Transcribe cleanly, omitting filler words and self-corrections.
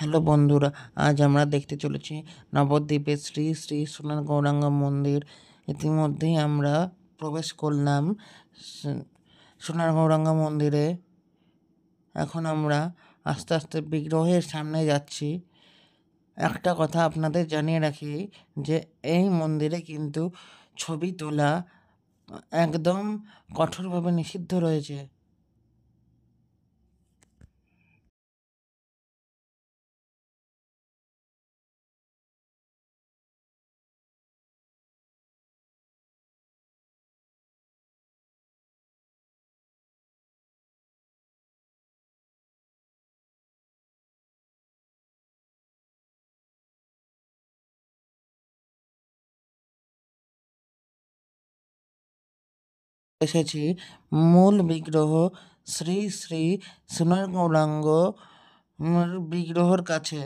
Hello বন্ধুরা, আজ আমরা দেখতে চলেছি নবদ্বীপের শ্রী শ্রী সোনার গৌরাঙ্গ মন্দির। ইতিমধ্যেই আমরা প্রবেশ করলাম সোনার গৌরাঙ্গ মন্দিরে। এখন আমরা আস্তে আস্তে বিগ্রহের সামনে যাচ্ছি। একটা কথা আপনাদের জানিয়ে রাখি যে এই মন্দিরে কিন্তু ছবি তোলা একদম কঠোরভাবে নিষিদ্ধ রয়েছে। এসেছি মূল বিগ্রহ শ্রী শ্রী সোনার গৌরাঙ্গ বিগ্রহর কাছে।